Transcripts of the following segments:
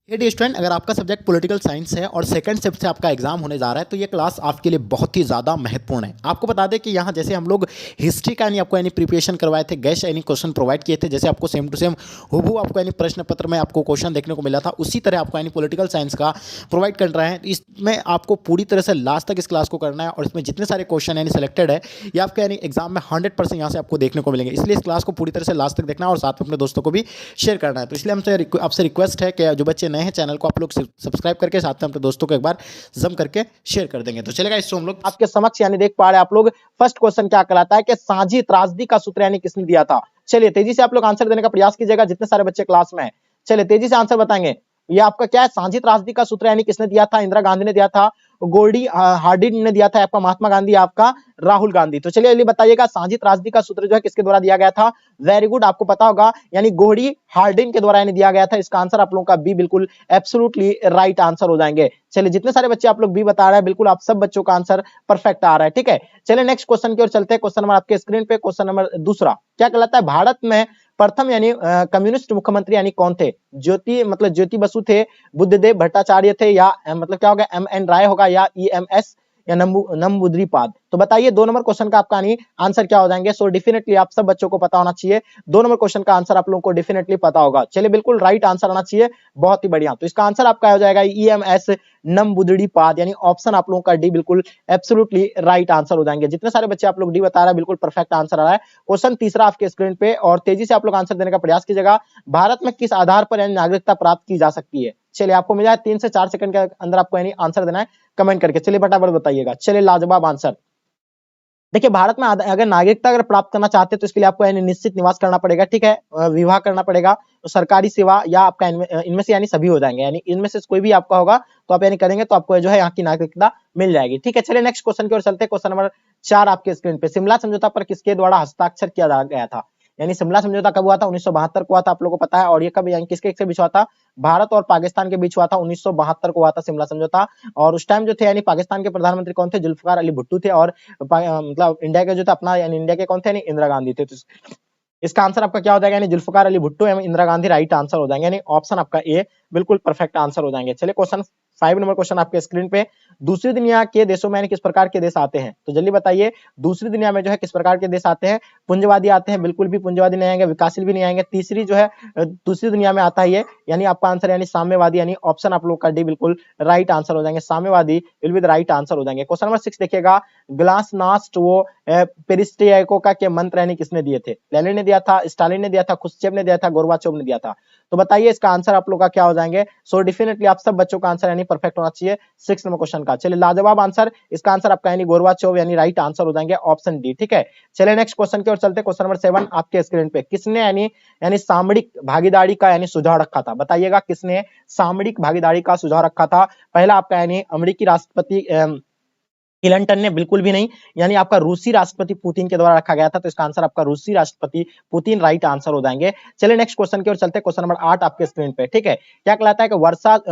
ये dear student, अगर आपका सब्जेक्ट पॉलिटिकल साइंस है और सेकंड शिफ्ट से आपका एग्जाम होने जा रहा है तो ये क्लास आपके लिए बहुत ही ज़्यादा महत्वपूर्ण है। आपको बता दें कि यहाँ जैसे हम लोग हिस्ट्री का यानी आपको यानी प्रिपरेशन करवाए थे, गेस्ट यानी क्वेश्चन प्रोवाइड किए थे, जैसे आपको सेम टू सेम हूबहू आपको यानी प्रश्न पत्र में आपको क्वेश्चन देखने को मिला था, उसी तरह आपको यानी पॉलिटिकल साइंस का प्रोवाइड कर रहे हैं। इसमें आपको पूरी तरह से लास्ट तक इस क्लास को करना है और इसमें जितने सारे क्वेश्चन यानी सेलेक्टेड है ये आपके यानी एग्जाम में 100% यहाँ से आपको देखने को मिलेंगे। इसलिए इस क्लास को पूरी तरह से लास्ट तक देखना है और साथ में अपने दोस्तों को भी शेयर करना है। तो इसलिए हमसे आपसे रिक्वेस्ट है कि जो बच्चे नए हैं चैनल को आप लोग सब्सक्राइब करके साथ में अपने दोस्तों को एक बार जम करके शेयर कर देंगे। तो चलेगा, इससे हम लोग आपके समक्ष यानी देख पा रहे हैं आप लोग फर्स्ट क्वेश्चन क्या कहलाता है कि साझी त्रासदी का सूत्र यानी किसने दिया था। चलिए तेजी से आप लोग आंसर देने का प्रयास कीजिएगा जितने सारे बच्चे क्लास में हैं। चलिए तेजी से आंसर बताएंगे। ये आपका क्या है, साझी त्रासदी का सूत्र यानी किसने दिया था? इंदिरा गांधी ने दिया था, गोल्डी हार्डिन ने दिया था, आपका महात्मा गांधी, आपका राहुल गांधी। तो चलिए बताइएगा साझी त्रासदी का सूत्र जो है किसके द्वारा दिया गया था? वेरी गुड, आपको पता होगा यानी गोल्डी हार्डिन के द्वारा यानी दिया गया था। इसका आंसर आप लोगों का बी बिल्कुल एब्सोल्युटली राइट आंसर हो जाएंगे। चलिए जितने सारे बच्चे आप लोग बी बता रहे हैं बिल्कुल आप सब बच्चों का आंसर परफेक्ट आ रहा है। ठीक है, चलिए नेक्स्ट क्वेश्चन की ओर चलते हैं। क्वेश्चन नंबर आपके स्क्रीन पे, क्वेश्चन नंबर दूसरा क्या कहलाता है? भारत में प्रथम यानी कम्युनिस्ट मुख्यमंत्री यानी कौन थे? ज्योति बसु थे, बुद्धदेव भट्टाचार्य थे, या मतलब क्या होगा एम.एन. राय होगा, या ई.एम.एस. या नंबूद्रीपाद। तो बताइए दो नंबर क्वेश्चन का आपका आंसर क्या हो जाएंगे? सो डेफिनेटली आप सब बच्चों को पता होना चाहिए, दो नंबर क्वेश्चन का आंसर आप लोगों को डेफिनेटली पता होगा। चलिए बिल्कुल राइट आंसर आना चाहिए, बहुत ही बढ़िया। तो इसका आंसर आपका हो जाएगा ई.एम.एस. नंबूद्रीपाद, यानी ऑप्शन आप लोगों का डी बिल्कुल एब्सोल्युटली राइट आंसर हो जाएंगे। जितने सारे बच्चे आप लोग डी बता रहे हैं बिल्कुल परफेक्ट आंसर आ रहा है। क्वेश्चन तीसरा आपके स्क्रीन पे, और तेजी से आप लोग आंसर देने का प्रयास कीजिएगा। भारत में किस आधार पर यानी नागरिकता प्राप्त की जा सकती है? चलिए आपको मिला है 3 से 4 सेकंड के अंदर आपको यानी आंसर देना है कमेंट करके। चलिए फटाफट बताइएगा। चलिए लाजवाब आंसर। देखिए भारत में अगर नागरिकता अगर प्राप्त करना चाहते हैं तो इसके लिए आपको यानी निश्चित निवास करना पड़ेगा। ठीक है, विवाह करना पड़ेगा, तो सरकारी सेवा, या आपका इनमें से यानी सभी हो जाएंगे, यानी इनमें से कोई भी आपका होगा तो आप यानी करेंगे तो आपको जो है यहाँ की नागरिकता मिल जाएगी। ठीक है, चलिए नेक्स्ट क्वेश्चन की ओर चलते हैं। क्वेश्चन नंबर 4 आपके स्क्रीन पे, शिमला समझौता पर किसके द्वारा हस्ताक्षर किया गया था? यानी शिमला समझौता कब हुआ था? 1972 को हुआ था, आप लोगों को पता है। और ये कब यानी किसके बीच हुआ था? भारत और पाकिस्तान के बीच हुआ था, 1972 को हुआ था शिमला समझौता। और उस टाइम जो थे यानी पाकिस्तान के प्रधानमंत्री कौन थे? जुल्फिकार अली भुट्टो थे। और मतलब इंडिया के जो था अपना यानी इंडिया के कौन थे? यानी इंदिरा गांधी थे। तो इसका आंसर आपका क्या हो जाएगा? यानी जुल्फिकार अली भुट्टो एवं इंदिरा गांधी राइट आंसर हो जाएंगे, यानी ऑप्शन आपका ए बिल्कुल परफेक्ट आंसर हो जाएंगे। चलिए क्वेश्चन 5 नंबर क्वेश्चन आपके स्क्रीन पे, दूसरी दुनिया के देशों में यानी किस प्रकार के देश आते हैं? तो जल्दी बताइए दूसरी दुनिया में जो है किस प्रकार के देश आते हैं? पुंजवादी आते हैं? बिल्कुल भी पुंजवादी नहीं आएंगे, विकासशील भी नहीं आएंगे। तीसरी जो है दूसरी दुनिया में आता है ये, यानी आपका आंसर यानी साम्यवादी, यानी ऑप्शन आप लोग का डी बिल्कुल राइट आंसर हो जाएंगे। साम्यवादी will be the right answer हो जाएंगे। क्वेश्चन नंबर 6 देखिएगा, ग्लासनास्ट वो पेरिस्ट्रोइका के मंत्र यानी किसने दिए थे? लेनिन ने दिया था, स्टालिन ने दिया था, खुश्चेव ने दिया था, गोर्बाचोव ने दिया था। तो बताइए इसका आंसर आप लोग का क्या हो जाएंगे? सो डेफिनेटली आप सब बच्चों का आंसर यानी परफेक्ट होना चाहिए 6 नंबर क्वेश्चन का। चलिए लाजवाब आंसर, इसका आंसर आपका यानी गोर्बाचोव यानी राइट आंसर हो जाएंगे, ऑप्शन डी। ठीक है, चलिए नेक्स्ट क्वेश्चन की ओर चलते हैं। क्वेश्चन नंबर 7 आपके स्क्रीन पे, किसने यानी सामरिक भागीदारी का यानी सुझाव रखा था? बताइएगा किसने सामरिक भागीदारी का सुझाव रखा था? पहला आपका यानी अमेरिकी राष्ट्रपति क्लिंटन ने, बिल्कुल भी नहीं, यानी आपका रूसी राष्ट्रपति पुतिन के द्वारा रखा गया था। तो इसका आंसर आपका रूसी राष्ट्रपति पुतिन राइट आंसर हो जाएंगे। चलिए नेक्स्ट क्वेश्चन की ओर चलते हैं। क्वेश्चन नंबर 8 आपके स्क्रीन पे। ठीक है, क्या कहलाता है कि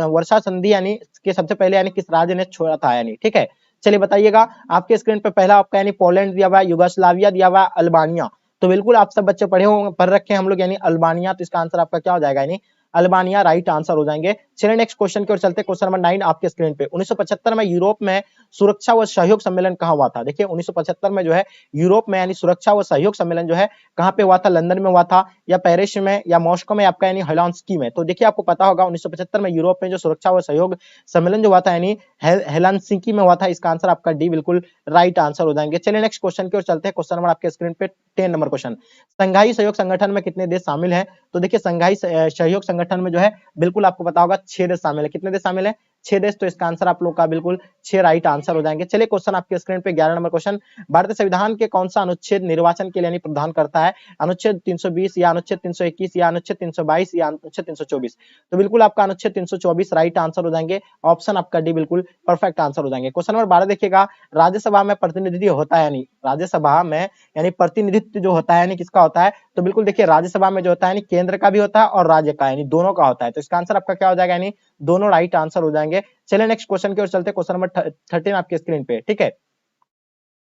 वर्षा संधि यानी कि सबसे पहले यानी किस राज्य ने छोड़ा था यानी? ठीक है, चलिए बताइएगा। आपके स्क्रीन पे पहला आपका यानी पोलैंड दिया हुआ है, युगोस्लाविया दिया हुआ है, अल्बानिया। तो बिल्कुल आप सब बच्चे पढ़ रखे हैं हम लोग यानी अल्बानिया। तो इसका आंसर आपका क्या हो जाएगा? यानी अल्बानिया राइट आंसर हो जाएंगे। चलिए नेक्स्ट क्वेश्चन की ओर चलते हैं। क्वेश्चन नंबर 9 आपके स्क्रीन पे, 1975 में यूरोप में सुरक्षा व सहयोग सम्मेलन कहां हुआ था? देखिए 1975 में जो है यूरोप में यानी सुरक्षा व सहयोग सम्मेलन जो है कहां पे हुआ था? लंदन में हुआ था, या पेरिस में, या मॉस्को में, आपका यानी हेलसिंकी में। तो देखिए आपको पता होगा 1975 में यूरोप में जो सुरक्षा व सहयोग सम्मेलन जो हुआ था यानी हेलसिंकी में हुआ था। इसका आंसर आपका डी बिल्कुल राइट आंसर हो जाएंगे। चलिए नेक्स्ट क्वेश्चन की ओर चलते हैं। क्वेश्चन नंबर आपके स्क्रीन पे 10 नंबर क्वेश्चन, संघाई सहयोग संगठन में कितने देश शामिल हैं? तो देखिए संघाई सहयोग संगठन में जो है बिल्कुल आपको पता होगा 6 देश शामिल है। कितने देश शामिल है? 6 देश। तो इसका आंसर आप लोग का बिल्कुल 6 राइट आंसर हो जाएंगे। चलिए क्वेश्चन आपके स्क्रीन पे 11 नंबर क्वेश्चन, भारतीय संविधान के कौन सा अनुच्छेद निर्वाचन के लिए यानी प्रावधान करता है? अनुच्छेद 320, या अनुच्छेद 321, या अनुच्छेद 322, या अनुच्छेद 324? तो बिल्कुल आपका अनुच्छेद 324 राइट आंसर हो जाएंगे, ऑप्शन आपका डी बिल्कुल परफेक्ट आंसर हो जाएंगे। क्वेश्चन नंबर 12 देखिएगा, राज्यसभा में प्रतिनिधित्व होता है यानी राज्यसभा में यानी प्रतिनिधित्व जो होता है यानी किसका होता है? तो बिल्कुल देखिए राज्यसभा में जो होता है यानी केंद्र का भी होता है और राज्य का यानी दोनों का होता है। तो इसका आंसर आपका क्या हो जाएगा? यानी दोनों राइट आंसर हो जाएंगे। चलिए नेक्स्ट क्वेश्चन की ओर चलते हैं। क्वेश्चन नंबर 13 आपके स्क्रीन पे। ठीक है,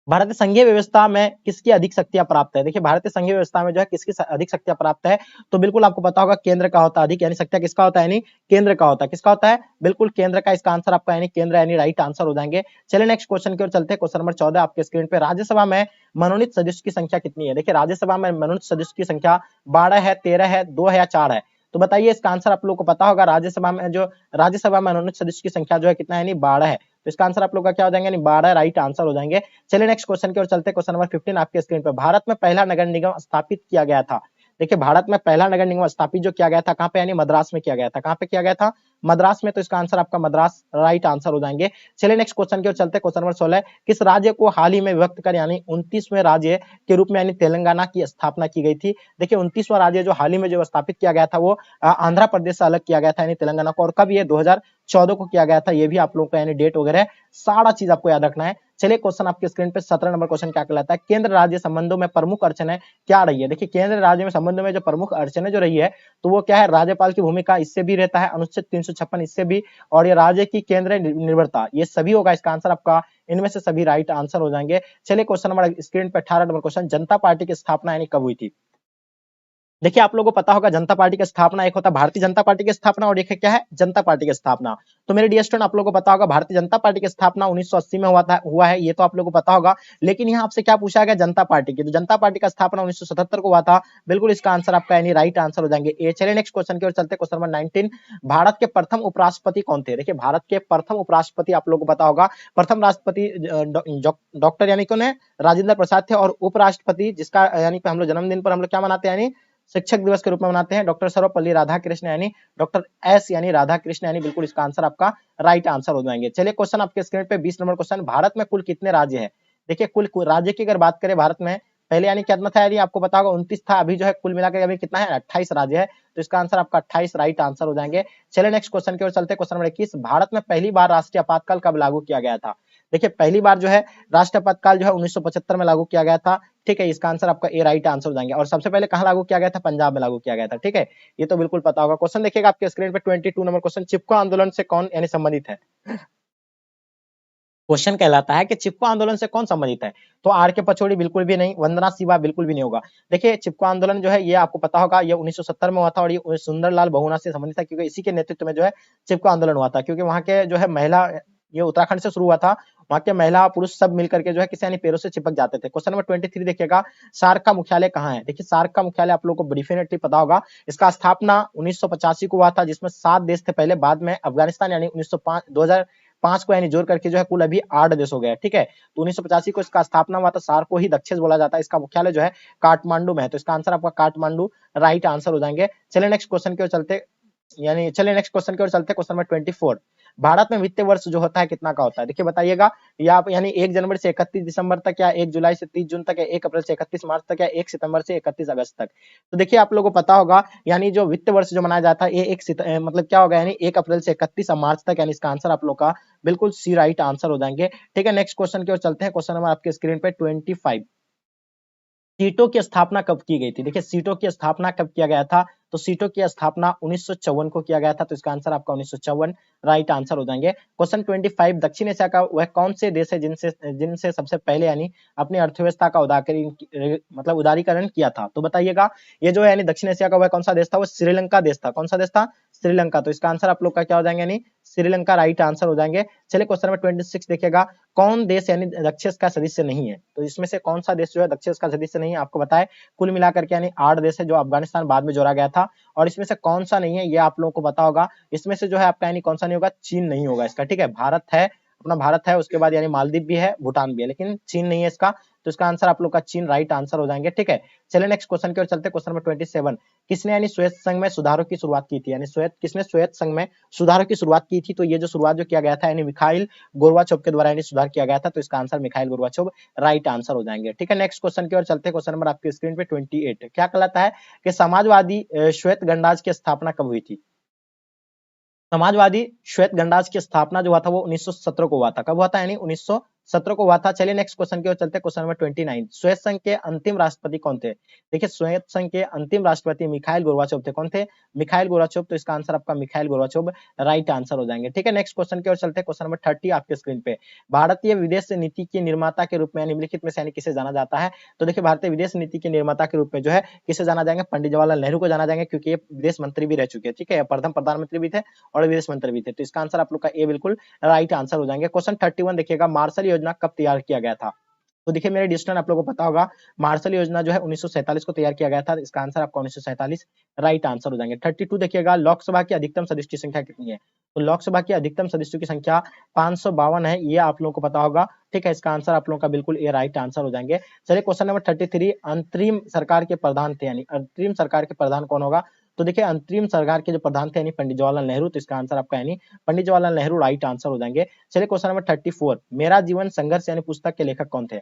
भारतीय संघीय व्यवस्था में किसकी अधिक शक्तियां प्राप्त है? देखिए भारतीय संघीय व्यवस्था में जो है किसकी अधिक शक्तियां प्राप्त है? तो बिल्कुल आपको पता होगा केंद्र का होता है अधिक, यानी शक्तियां किसका होता है? यानी केंद्र का होता है। किसका होता है? बिल्कुल केंद्र का, इसका आंसर आपका यानी केंद्र यानी राइट आंसर हो जाएंगे। चलिए नेक्स्ट क्वेश्चन की ओर चलते हैं। क्वेश्चन नंबर 14 आपके स्क्रीन पे, राज्यसभा में मनोनीत सदस्य की संख्या कितनी है? देखिए राज्यसभा में मनोनीत सदस्य की संख्या 12 है, 13 है, 2 है या 4 है? तो बताइए इसका आंसर आप लोगों को पता होगा। राज्यसभा में मनोनीत सदस्य की संख्या जो है कितना है? यानी 12 है। तो इसका आंसर आप लोग का क्या हो जाएंगे? 12 राइट आंसर हो जाएंगे। चलिए नेक्स्ट क्वेश्चन की ओर चलते हैं। क्वेश्चन नंबर 15 आपके स्क्रीन पर, भारत में पहला नगर निगम स्थापित किया गया था। देखिए भारत में पहला नगर निगम स्थापित जो किया गया था कहां पे? यानी मद्रास में किया गया था। कहां पे किया गया था? मद्रास में। तो इसका आंसर आपका मद्रास राइट आंसर हो जाएंगे। चलिए नेक्स्ट क्वेश्चन की ओर चलते हैं। क्वेश्चन नंबर 16, किस राज्य को हाल ही में विभक्त कर यानी 29वें राज्य के रूप में यानी तेलंगाना की स्थापना की गई थी? देखिए 29वां राज्य जो हाल ही में जो स्थापित किया गया था वो आंध्र प्रदेश से अलग किया गया था यानी तेलंगाना को। और कब? ये 2014 को किया गया था। ये भी आप लोगों का यानी डेट वगैरह सारा चीज आपको याद रखना है। चलिए क्वेश्चन आपके स्क्रीन पे 17 नंबर क्वेश्चन क्या कहलाता है? केंद्र राज्य संबंधों में प्रमुख अड़चनें क्या रही है? देखिए केंद्र राज्य में संबंधों में जो प्रमुख अड़चनें जो रही है तो वो क्या है? राज्यपाल की भूमिका इससे भी रहता है, अनुच्छेद 356 इससे भी, और ये राज्य की केंद्र निर्भरता, ये सभी होगा। इसका आंसर आपका इनमें से सभी राइट आंसर हो जाएंगे। चलिए क्वेश्चन नंबर स्क्रीन पे 18 नंबर क्वेश्चन, जनता पार्टी की स्थापना यानी कब हुई थी? देखिए आप लोगों को पता होगा जनता पार्टी की स्थापना, एक होता है भारतीय जनता पार्टी की स्थापना और एक है क्या है? जनता पार्टी की स्थापना। तो मेरे डियर स्टूडेंट आप लोगों को पता होगा भारतीय जनता पार्टी की स्थापना 1980 में हुआ है, ये तो आप लोगों को पता होगा। लेकिन यहाँ आपसे क्या पूछा गया? जनता पार्टी की। तो जनता पार्टी का स्थापना 1977 को हुआ था। बिल्कुल इसका आंसर आपका यानी राइट आंसर हो जाएंगे ए। चलिए नेक्स्ट क्वेश्चन की ओर चलते हैं। क्वेश्चन नंबर 19, भारत के प्रथम उपराष्ट्रपति कौन थे? देखिए भारत के प्रथम उपराष्ट्रपति आप लोगों को पता होगा, प्रथम राष्ट्रपति डॉक्टर यानी कौन है? राजेंद्र प्रसाद थे। और उपराष्ट्रपति जिसका यानी हम लोग जन्मदिन पर हम लोग क्या मनाते हैं? यानी शिक्षक दिवस के रूप में मनाते हैं, डॉक्टर सर्वपल्ली राधाकृष्ण यानी डॉक्टर एस यानी राधाकृष्ण, यानी बिल्कुल इसका आंसर आपका राइट आंसर हो जाएंगे। चलिए क्वेश्चन आपके स्क्रीन पे 20 नंबर क्वेश्चन, भारत में कुल कितने राज्य है? देखिए कुल राज्य की अगर बात करें भारत में, पहले यानी कितना था? यानी आपको पता होगा 29 था, अभी जो है कुल मिलाकर अभी कितना है? 28 राज्य है। तो इसका आंसर आपका 28 राइट आंसर हो जाएंगे। चलिए नेक्स्ट क्वेश्चन की ओर चलते हैं। क्वेश्चन नंबर 21, भारत में पहली बार राष्ट्रीय आपातकाल कब लागू किया गया था? देखिए पहली बार जो है राष्ट्रीय आपातकाल जो है 1975 में लागू किया गया था। ठीक है, इसका आंसर आपका ए राइट आंसर हो जाएंगे। और सबसे पहले कहां लागू किया गया था? पंजाब में लागू किया गया था। ठीक है, ये तो बिल्कुल पता होगा। क्वेश्चन देखिएगा आपके स्क्रीन पे 22 नंबर क्वेश्चन, चिपको आंदोलन से कौन यानी संबंधित है? क्वेश्चन कहलाता है कि चिपको आंदोलन से कौन संबंधित है? तो आर के पचौड़ी बिल्कुल भी नहीं, वंदना शिवा बिल्कुल भी नहीं होगा। देखिए चिपको आंदोलन जो है ये आपको पता होगा ये 1970 में हुआ था और ये सुंदरलाल बहुगुणा से संबंधित है, क्योंकि इसी के नेतृत्व में जो है चिपको आंदोलन हुआ था। क्योंकि वहां के जो है महिला, ये उत्तराखंड से शुरू हुआ था, वहां के महिला पुरुष सब मिलकर के जो है किसी यानी पेड़ों से चिपक जाते थे। क्वेश्चन नंबर 23 देखिएगा, सार्क का मुख्यालय कहाँ है? देखिए सार्क का मुख्यालय आप लोगों को डेफिनेटली पता होगा, इसका स्थापना 1985 को हुआ था, जिसमें 7 देश थे पहले, बाद में अफगानिस्तान यानी 2005 को यानी जोड़ करके जो है कुल अभी 8 देश हो गए। ठीक है, तो 1985 को इसका स्थापना हुआ था। सार्क को ही दक्षिण बोला जाता है। इसका मुख्यालय जो है काठमांडू में है। तो इसका आंसर आपका काठमांडू राइट आंसर हो जाएंगे। चलिए नेक्स्ट क्वेश्चन की ओर चलते क्वेश्चन नंबर 24, भारत में वित्तीय वर्ष जो होता है कितना का होता है? देखिए बताइएगा, या आप यानी 1 जनवरी से 31 दिसंबर तक, या 1 जुलाई से 30 जून तक, या 1 अप्रैल से 31 मार्च तक, या 1 सितंबर से 31 अगस्त तक। तो देखिए आप लोगों को पता होगा यानी जो वित्त वर्ष जो मनाया जाता है ये मतलब क्या होगा? यानी 1 अप्रैल से 31 मार्च तक, यानी इसका आंसर आप लोग का बिल्कुल सी राइट आंसर हो जाएंगे। ठीक है, नेक्स्ट क्वेश्चन की ओर चलते हैं। क्वेश्चन नंबर आपके स्क्रीन पे 25, सीटों की स्थापना कब की गई थी? देखिए सीटों की स्थापना कब किया गया था? तो सीटों की स्थापना 1954 को किया गया था। तो इसका आंसर आपका 1954 राइट आंसर हो जाएंगे। क्वेश्चन 25, दक्षिण एशिया का वह कौन से देश है जिनसे सबसे पहले यानी अपनी अर्थव्यवस्था का उदारीकरण किया था? तो बताइएगा, ये जो है यानी दक्षिण एशिया का वह कौन सा देश था? वो श्रीलंका देश था। कौन सा देश था? श्रीलंका। तो इसका आंसर आप लोग का क्या हो जाएंगे? यानी श्रीलंका राइट आंसर हो जाएंगे। चलिए क्वेश्चन नंबर 26 देखिएगा, कौन देश यानी दक्षिण का सदस्य नहीं है? तो इसमें से कौन सा देश जो है दक्षिण का सदस्य नहीं है? आपको बताए कुल मिलाकर के यानी 8 देश है, जो अफगानिस्तान बाद में जोड़ा गया था। और इसमें से कौन सा नहीं है ये आप लोगों को पता होगा। इसमें से जो है आपका यानी कौन सा नहीं होगा? चीन नहीं होगा इसका। ठीक है, भारत है, अपना भारत है, उसके बाद यानी मालदीव भी है, भूटान भी है, लेकिन चीन नहीं है इसका। तो इसका आंसर आप लोग का चीन राइट आंसर हो जाएंगे। ठीक है, चलिए नेक्स्ट क्वेश्चन की ओर चलते हैं। क्वेश्चन नंबर 27, किसने यानी श्वेत संघ में सुधारों की शुरुआत की थी? यानी किसने श्वेत संघ में सुधारों की शुरुआत की थी? तो ये जो शुरुआत जो किया गया था यानी मिखाइल गोर्बाचोव के द्वारा यानी सुधार किया गया था। तो इसका answer Mikhail Gorbachev right answer हो जाएंगे। ठीक है, नेक्स्ट क्वेश्चन की ओर चलते हैं। क्वेश्चन नंबर आपकी स्क्रीन पे 28 क्या कहलाता है कि समाजवादी श्वेत गणराज्य की स्थापना कब हुई थी? समाजवादी श्वेत गणराज्य की स्थापना जो हुआ था वो 1917 को हुआ था। कब हुआ था? यानी 17 को हुआ था। चलिए नेक्स्ट क्वेश्चन की ओर चलते हैं, क्वेश्चन नंबर 29। सोवियत संघ के अंतिम राष्ट्रपति कौन थे? देखिए सोवियत संघ के अंतिम राष्ट्रपति मिखाइल गोर्बाचोव थे। कौन थे? Mikhail Gorbachev. तो इसका आंसर आपका मिखाइल गोर्बाचोव राइट आंसर हो जाएंगे। ठीक है, नेक्स्ट क्वेश्चन की ओर चलते हैं, क्वेश्चन नंबर 30 आपके स्क्रीन पे। भारतीय विदेश नीति के निर्माता के रूप में निम्नलिखित में से यानी किसे जाना जाता है? तो देखिए भारतीय विदेश नीति के निर्माता के रूप में जो है किसे जाना जाएंगे? पंडित जवाहरलाल नेहरू को जाना जाएंगे, क्योंकि ये विदेश मंत्री भी रह चुके हैं। ठीक है, प्रथम प्रधानमंत्री भी थे और विदेश मंत्री भी थे। तो इसका आंसर आप लोग का ए बिल्कुल राइट आंसर हो जाएंगे। क्वेश्चन 31 देखिएगा, मार्शल योजना कब तैयार किया गया था? तो देखिए मेरे डिस्टेंस आप लोगों को पता होगा, मार्शल योजना जो है 1947 को तैयार किया गया था। इसका आंसर आपका 1947 राइट आंसर हो जाएंगे। 32 देखिएगा, लोकसभा की अधिकतम सदस्य की संख्या कितनी है? तो लोकसभा की अधिकतम सदस्यों की संख्या 552 है, ये आप लोगों को पता होगा। ठीक है, इसका आंसर आप लोगों का बिल्कुल ए राइट आंसर हो जाएंगे। चलिए क्वेश्चन नंबर 33, अंतरिम सरकार के प्रधान थे, यानी अंतरिम सरकार के प्रधान कौन होगा? तो देखिए अंतरिम सरकार के जो प्रधान थे यानी पंडित जवाहरलाल नेहरू। तो इसका आंसर आपका यानी पंडित जवाहरलाल नेहरू राइट आंसर हो जाएंगे। चलिए क्वेश्चन नंबर 34, मेरा जीवन संघर्ष यानी पुस्तक के लेखक कौन थे?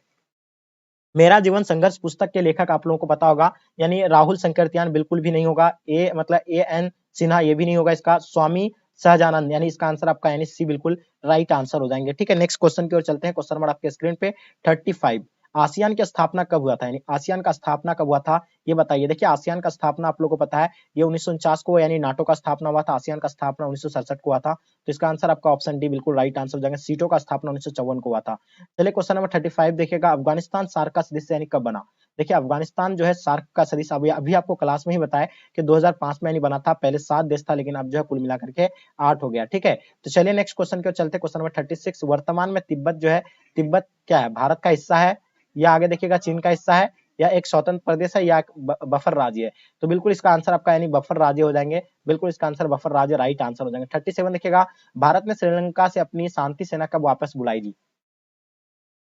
मेरा जीवन संघर्ष पुस्तक के लेखक आप लोगों को पता होगा, यानी राहुल शंकरत्यान बिल्कुल भी नहीं होगा। ए मतलब ए एन सिन्हा ये भी नहीं होगा। इसका स्वामी सहजानंद, यानी इसका आंसर आपका यानी सी बिल्कुल राइट आंसर हो जाएंगे। ठीक है, नेक्स्ट क्वेश्चन की ओर चलते हैं, क्वेश्चन नंबर आपके स्क्रीन पे 35। आसियान की स्थापना कब हुआ था? यानी आसियान का स्थापना कब हुआ था ये बताइए। देखिए आसियान का स्थापना आप लोगों को पता है, ये 1949 को यानी नाटो का स्थापना हुआ था। आसियान का स्थापना 1967 को हुआ था। तो इसका आंसर आपका ऑप्शन डी बिल्कुल राइट आंसर हो जाएगा। सीटों का स्थापना 1954 को हुआ था। चलिए क्वेश्चन नंबर 35 देखिएगा, अफगानिस्तान सार्क का सदस्य यानी कब बना? देखिए अफगानिस्तान जो है सार्क का सदस्य अभी आपको क्लास में ही बताया कि 2005 में यानी बना था। पहले 7 देश था, लेकिन अब जो है कुल मिलाकर के 8 हो गया। ठीक है, तो चलिए नेक्स्ट क्वेश्चन की ओर चलते हैं, क्वेश्चन नंबर 36। वर्तमान में तिब्बत जो है, तिब्बत क्या है? भारत का हिस्सा है, या आगे देखिएगा चीन का हिस्सा है, या एक स्वतंत्र प्रदेश है, या एक बफर राज्य है? तो बिल्कुल इसका आंसर आपका यानी बफर राज्य हो जाएंगे। बिल्कुल इसका आंसर बफर राज्य राइट आंसर हो जाएंगे। 37 देखिएगा, भारत ने श्रीलंका से अपनी शांति सेना कब वापस बुलाई ली?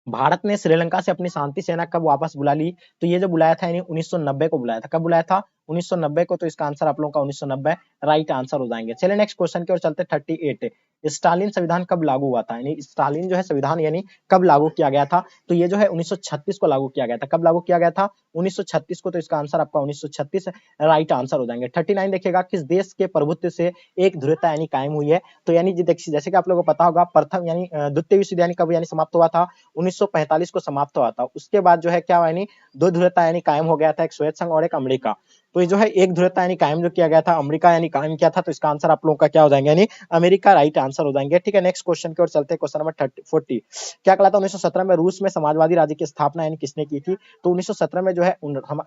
भारत ने श्रीलंका से अपनी शांति सेना कब वापस बुला ली? तो ये जो बुलाया था यानी 1990 को बुलाया था। कब बुलाया था? 1990 को। तो इसका आंसर आप लोगों का 1990 राइट आंसर हो जाएंगे। चलिए नेक्स्ट क्वेश्चन की ओर चलते हैं, 38। स्टालिन संविधान कब लागू हुआ था? यानी स्टालिन जो है संविधान यानी कब लागू किया गया था? तो ये जो है 1936 को लागू किया गया था। कब लागू किया गया था? 1936 को। तो इसका आंसर आपका 1936 राइट आंसर हो जाएंगे। 39 देखिएगा, किस देश के प्रभुत्व से एक ध्रुवता यानी कायम हुई है? तो यानी जैसे कि आप लोगों को पता होगा, प्रथम यानी द्वितीय विश्व युद्ध यानी कब यानी समाप्त हुआ था? 1945 को समाप्त हुआ था। उसके बाद जो है क्या यानी दो ध्रुवता यानी कायम हो गया था, एक सोवियत संघ और एक अमेरिका। तो ये जो है एक ध्रुवता यानी कायम जो किया गया था, अमेरिका यानी कायम किया था। तो इसका आंसर आप लोगों का क्या हो जाएंगे? यानी अमेरिका राइट आंसर हो जाएंगे। ठीक है, नेक्स्ट क्वेश्चन की ओर चलते हैं, क्वेश्चन नंबर 40। क्या कहलाता है 1917 में रूस में समाजवादी राज्य की स्थापना यानी किसने की थी? तो 1917 में जो है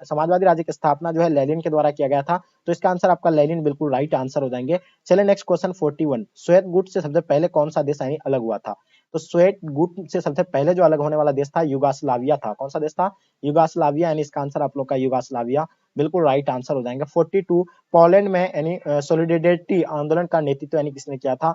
समाजवादी राज्य की स्थापना जो है लेनिन के द्वारा किया गया था। तो इसका आंसर आपका लेनिन बिल्कुल राइट आंसर हो जाएंगे। चलिए नेक्स्ट क्वेश्चन 41। श्वेत गुट से सबसे पहले कौन सा देश यानी अलग हुआ था? तो श्वेत गुट से सबसे पहले जो अलग होने वाला देश था युगोस्लाविया था। कौन सा देश था? युगोस्लाविया, यानी इसका आंसर आप लोग का युगोस्लाविया बिल्कुल राइट आंसर हो जाएंगे। 42। पोलैंड में यानी सॉलिडेरिटी आंदोलन का नेतृत्व यानी किसने किया था?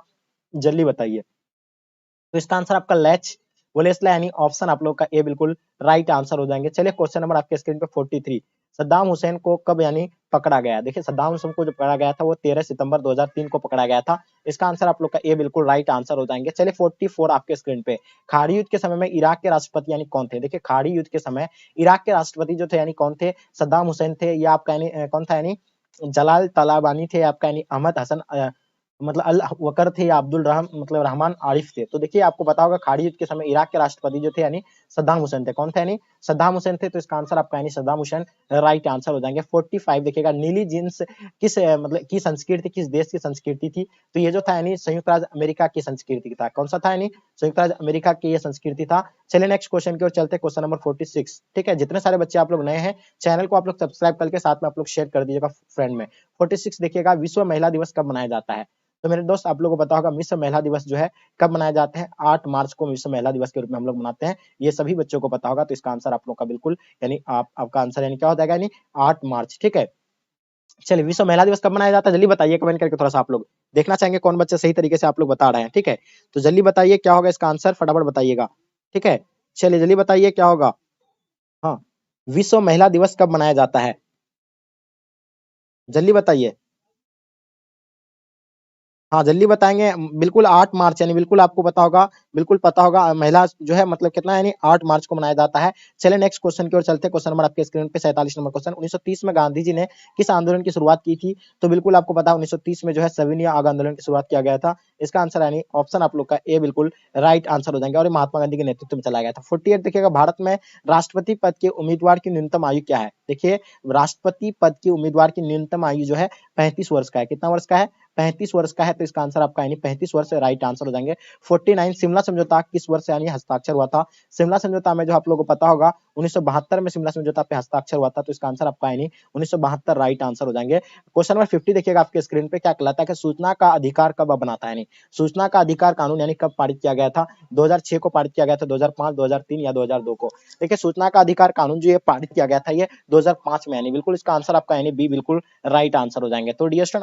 जल्दी बताइए। तो इसका आंसर आपका लेच वोलेस्ला यानी ऑप्शन आप लोग का ए बिल्कुल राइट आंसर हो जाएंगे। चलिए क्वेश्चन नंबर आपके स्क्रीन पे 43। सद्दाम हुसैन को कब यानी पकड़ा गया? देखिए सद्दाम हुसैन को जो पकड़ा गया था वो 13 सितंबर 2003 को पकड़ा गया था। इसका आंसर आप लोग का ए बिल्कुल राइट आंसर हो जाएंगे। चलिए 44 आपके स्क्रीन पे, खाड़ी युद्ध के समय में इराक के राष्ट्रपति यानी कौन थे? देखिए खाड़ी युद्ध के समय इराक के राष्ट्रपति जो थे यानी कौन थे? सद्दाम हुसैन थे, या आपका यानी कौन था यानी जलाल तलाबानी थे, आपका यानी अहमद हसन मतलब अल वकर थे, या अब्दुल रहम मतलब रहमान आरिफ थे। तो देखिए आपको पता होगा खाड़ी युद्ध के समय इराक के राष्ट्रपति जो थे यानी सद्दाम हुसैन थे। कौन थे? यानी सद्दाम हुसैन थे। तो इसका आंसर आपका यानी सद्दाम हुसैन राइट आंसर हो जाएंगे। 45 देखिएगा, नीली जींस किस मतलब की संस्कृति, किस देश की संस्कृति थी? तो ये जो था यानी संयुक्त राज्य अमेरिका की संस्कृति था। कौन सा था? यानी संयुक्त राज्य अमेरिका की ये संस्कृति था। चलिए नेक्स्ट क्वेश्चन की ओर चलते हैं, क्वेश्चन नंबर 46। ठीक है, जितने सारे बच्चे आप लोग नए हैं चैनल को आप लोग सब्सक्राइब करके साथ में आप लोग शेयर कर दीजिएगा फ्रेंड में। 46 देखिएगा, विश्व महिला दिवस कब मनाया जाता है? तो मेरे दोस्त आप लोगों को पता होगा विश्व महिला दिवस जो है कब मनाया जाता है? 8 मार्च को विश्व महिला दिवस के रूप में हम लोग मनाते हैं। ये सभी बच्चों को पता होगा। तो इसका आंसर आप लोग का बिल्कुल यानी आपका आंसर यानी क्या हो जाएगा? यानी 8 मार्च। ठीक है, चलिए विश्व महिला दिवस कब मनाया जाता है? जल्दी बताइए कमेंट करके, थोड़ा सा आप लोग देखना चाहेंगे कौन बच्चे सही तरीके से आप लोग बता रहे हैं। ठीक है, तो जल्दी बताइए क्या होगा इसका आंसर, फटाफट बताइएगा। ठीक है, चलिए जल्दी बताइए क्या होगा। हाँ, विश्व महिला दिवस कब मनाया जाता है? जल्दी बताइए। हाँ, जल्दी बताएँगे बिल्कुल 8 मार्च यानी बिल्कुल आपको पता होगा, बिल्कुल पता होगा महिला जो है मतलब कितना यानी 8 मार्च को मनाया जाता है। चलिए नेक्स्ट क्वेश्चन की ओर चलते हैं। क्वेश्चन नंबर आपके स्क्रीन पे 47 नंबर क्वेश्चन 1930 में गांधी जी ने किस आंदोलन की शुरुआत की थी? तो बिल्कुल आपको पता है 1930 में जो है सविनय आग आंदोलन की शुरुआत किया गया था। इसका आंसर यानी ऑप्शन आप लोग का ए बिल्कुल राइट आंसर हो जाएँगे और ये महात्मा गांधी के नेतृत्व में चलाया गया था। 48 देखिएगा भारत में राष्ट्रपति पद के उम्मीदवार की न्यूनतम आयु क्या है? देखिए राष्ट्रपति पद की उम्मीदवार की न्यूनतम आयु जो है 35 वर्ष का है। कितना वर्ष का है? 35 वर्ष का है, तो इसका आंसर आपका यानी 35 वर्ष राइट आंसर हो जाएँगे। 49 शिमला समझौता किस वर्ष यानी हस्ताक्षर हुआ था? शिमला समझौता में जो आप लोगों को पता होगा 1972 में शिमला समझौता पे हस्ताक्षर हुआ था, तो इसका आंसर आपका यानी 1972 राइट आंसर हो जाएँगे। क्वेश्चन नंबर 50 देखिएगा आपके स्क्रीन पे क्या कहलाता है कि सूचना का अधिकार कब बनाता है यानी सूचना का अधिकार कानून यानी कब पारित किया गया था? 2006 को पारित किया गया था, 2005, 2003 या 2002 को? देखिए सूचना का अधिकार कानून जो ये पारित किया गया था ये 2005 में यानी बिल्कुल इसका आंसर आपका यानी बी बिल्कुल राइट आंसर हो जाएँगे। तो डियर स्टूडेंट